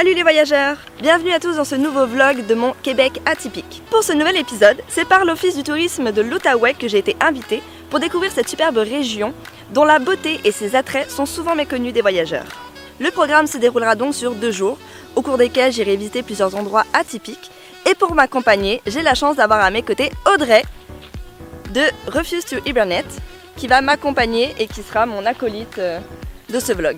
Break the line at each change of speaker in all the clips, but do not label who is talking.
Salut les voyageurs! Bienvenue à tous dans ce nouveau vlog de mon Québec atypique. Pour ce nouvel épisode, c'est par l'Office du tourisme de l'Outaouais que j'ai été invitée pour découvrir cette superbe région dont la beauté et ses attraits sont souvent méconnus des voyageurs. Le programme se déroulera donc sur 2 jours, au cours desquels j'irai visiter plusieurs endroits atypiques. Et pour m'accompagner, j'ai la chance d'avoir à mes côtés Audrey de Refuse to Hibernate qui va m'accompagner et qui sera mon acolyte de ce vlog.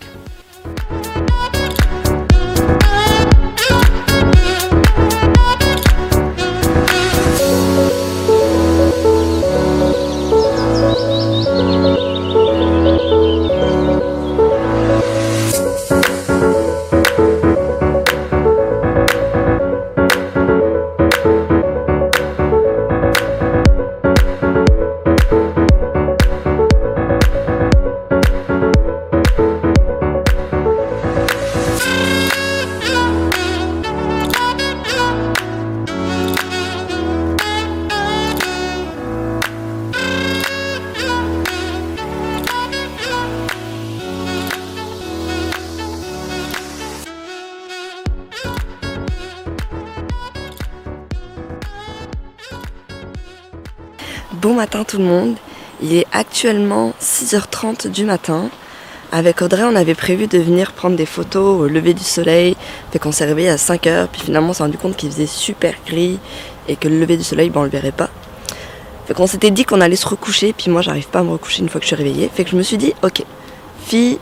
Bon matin tout le monde, il est actuellement 6h30 du matin. Avec Audrey on avait prévu de venir prendre des photos au lever du soleil, fait qu'on s'est réveillé à 5h, puis finalement on s'est rendu compte qu'il faisait super gris et que le lever du soleil on le verrait pas. Fait qu'on s'était dit qu'on allait se recoucher, puis moi j'arrive pas à me recoucher une fois que je suis réveillée, fait que je me suis dit ok, fille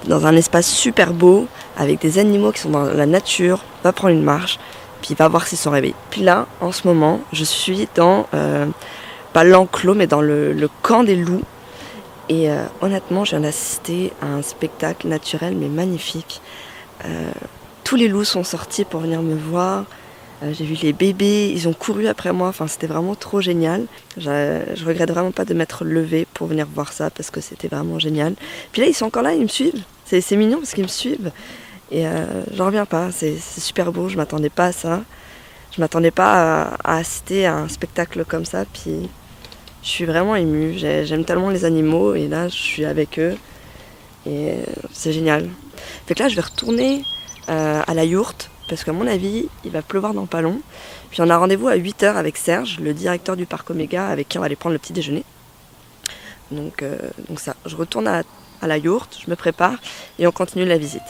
dans un espace super beau, avec des animaux qui sont dans la nature, va prendre une marche, puis va voir s'ils sont réveillés. Puis là en ce moment je suis dans... pas l'enclos mais dans le camp des loups et honnêtement je viens d'assister à un spectacle naturel mais magnifique. Tous les loups sont sortis pour venir me voir, j'ai vu les bébés, ils ont couru après moi, enfin c'était vraiment trop génial. Je regrette vraiment pas de m'être levée pour venir voir ça parce que c'était vraiment génial. Puis là ils sont encore là, ils me suivent, c'est mignon parce qu'ils me suivent et j'en reviens pas, c'est super beau, je m'attendais pas à ça. Je m'attendais pas à assister à un spectacle comme ça, puis je suis vraiment émue. J'aime tellement les animaux et là je suis avec eux et c'est génial. Fait que là je vais retourner à la yourte parce qu'à mon avis il va pleuvoir dans pas long. Puis on a rendez-vous à 8h avec Serge, le directeur du parc Oméga avec qui on va aller prendre le petit déjeuner. Donc ça, je retourne à la yourte, je me prépare et on continue la visite.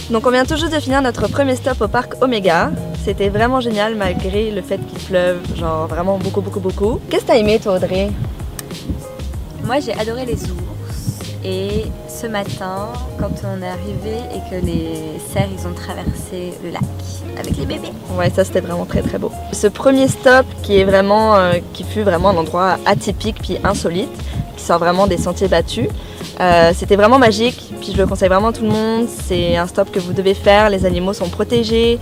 Donc on vient tout juste de finir notre premier stop au parc Oméga. C'était vraiment génial malgré le fait qu'il pleuve, genre vraiment beaucoup. Qu'est-ce que t'as aimé toi Audrey?
Moi j'ai adoré les ours et ce matin quand on est arrivé et que les cerfs ils ont traversé le lac avec les bébés.
Ouais, ça c'était vraiment très beau. Ce premier stop qui fut vraiment un endroit atypique puis insolite, qui sort vraiment des sentiers battus. C'était vraiment magique, puis je le conseille vraiment à tout le monde. C'est un stop que vous devez faire, les animaux sont protégés.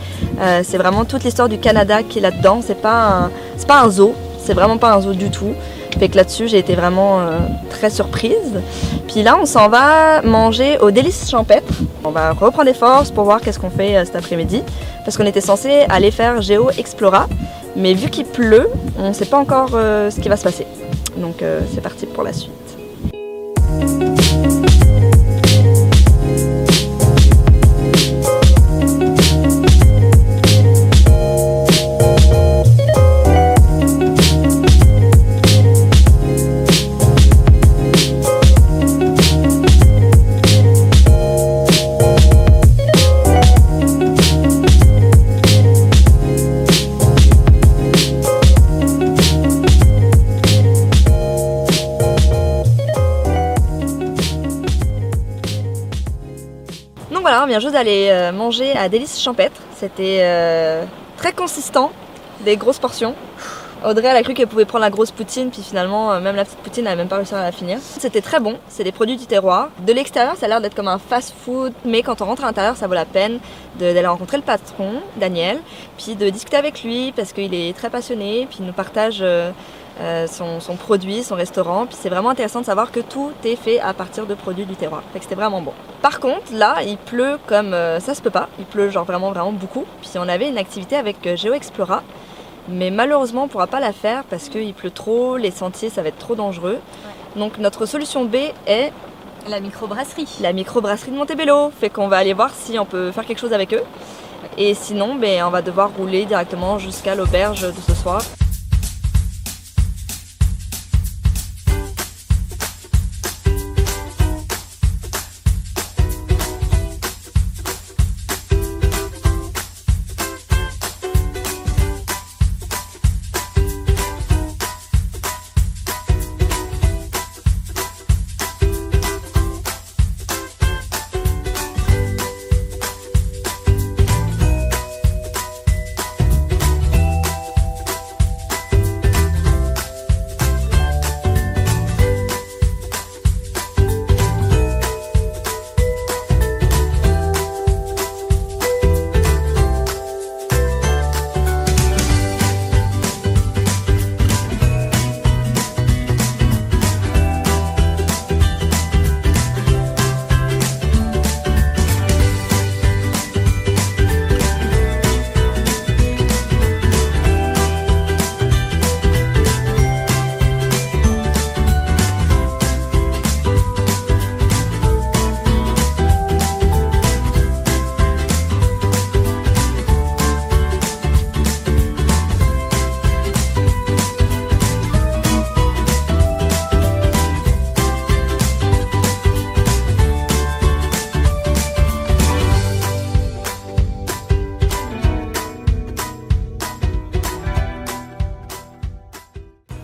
C'est vraiment toute l'histoire du Canada qui est là-dedans. C'est pas un zoo, c'est vraiment pas un zoo du tout. Fait que là-dessus j'ai été vraiment très surprise. Puis là on s'en va manger au Délices Champêtre. On va reprendre des forces pour voir qu'est-ce qu'on fait cet après-midi. Parce qu'on était censé aller faire Géo Explora. Mais vu qu'il pleut, on ne sait pas encore ce qui va se passer. Donc c'est parti pour la suite. vient juste d'aller manger à Délices Champêtre. C'était très consistant, des grosses portions. Audrey elle a cru qu'elle pouvait prendre la grosse poutine, puis finalement même la petite poutine elle n'a même pas réussi à la finir. C'était très bon, c'est des produits du terroir. De l'extérieur ça a l'air d'être comme un fast-food, mais quand on rentre à l'intérieur ça vaut la peine d'aller rencontrer le patron, Daniel, puis de discuter avec lui parce qu'il est très passionné, puis il nous partage son produit, son restaurant, puis c'est vraiment intéressant de savoir que tout est fait à partir de produits du terroir. Fait que c'était vraiment bon. Par contre là il pleut comme ça se peut pas, il pleut genre vraiment beaucoup, puis on avait une activité avec GeoExplora. Mais malheureusement, on ne pourra pas la faire parce qu'il pleut trop, les sentiers, ça va être trop dangereux. Ouais. Donc notre solution B est
la microbrasserie.
La microbrasserie de Montebello. Fait qu'on va aller voir si on peut faire quelque chose avec eux. Et sinon, on va devoir rouler directement jusqu'à l'auberge de ce soir.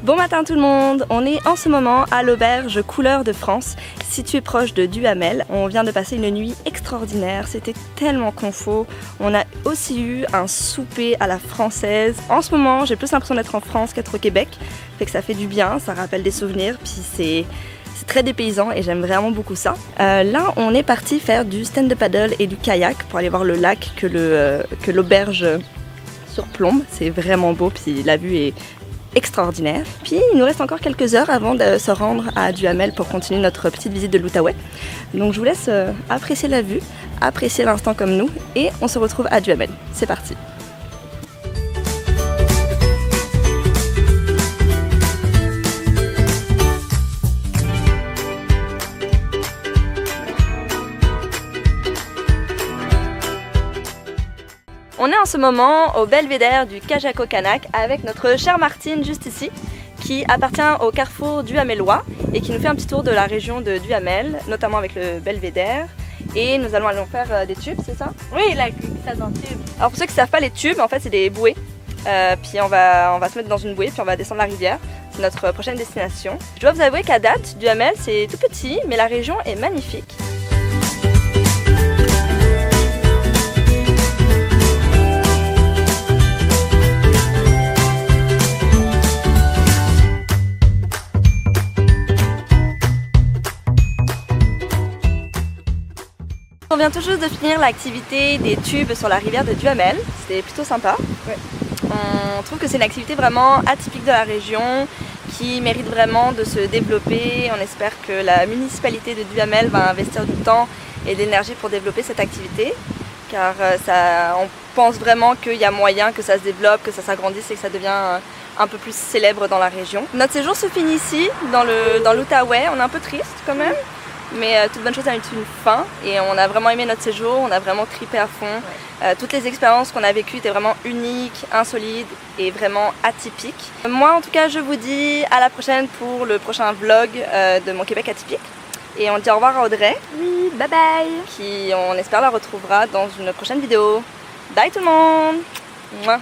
Bon matin tout le monde, on est en ce moment à l'auberge Couleur de France, située proche de Duhamel. On vient de passer une nuit extraordinaire, c'était tellement confort. On a aussi eu un souper à la française. En ce moment, j'ai plus l'impression d'être en France qu'être au Québec, fait que ça fait du bien, ça rappelle des souvenirs, puis c'est très dépaysant et j'aime vraiment beaucoup ça. Là, on est parti faire du stand-up paddle et du kayak pour aller voir le lac que l'auberge surplombe. C'est vraiment beau, puis la vue est extraordinaire. Puis il nous reste encore quelques heures avant de se rendre à Duhamel pour continuer notre petite visite de l'Outaouais. Donc je vous laisse apprécier la vue, apprécier l'instant comme nous et on se retrouve à Duhamel. C'est parti! On est en ce moment au belvédère du Kajako-Kanak avec notre chère Martine juste ici qui appartient au carrefour duhamelois et qui nous fait un petit tour de la région de Duhamel, notamment avec le belvédère. Et nous allons faire des tubes, c'est ça?
Oui, la glissade en tube.
Alors pour ceux qui ne savent pas, les tubes, en fait c'est des bouées. Puis on va se mettre dans une bouée, puis on va descendre la rivière. C'est notre prochaine destination. Je dois vous avouer qu'à date, Duhamel c'est tout petit, mais la région est magnifique. On vient tout juste de finir l'activité des tubes sur la rivière de Duhamel, c'était plutôt sympa. Ouais. On trouve que c'est une activité vraiment atypique de la région qui mérite vraiment de se développer. On espère que la municipalité de Duhamel va investir du temps et de l'énergie pour développer cette activité car on pense vraiment qu'il y a moyen que ça se développe, que ça s'agrandisse et que ça devient un peu plus célèbre dans la région. Notre séjour se finit ici, dans l'Outaouais. On est un peu triste quand même. Mais toute bonne chose a une fin et on a vraiment aimé notre séjour, on a vraiment trippé à fond. Ouais. Toutes les expériences qu'on a vécues étaient vraiment uniques, insolites et vraiment atypiques. Moi en tout cas je vous dis à la prochaine pour le prochain vlog de mon Québec atypique. Et on dit au revoir à Audrey.
Oui, bye bye.
Qui on espère la retrouvera dans une prochaine vidéo. Bye tout le monde. Mouah.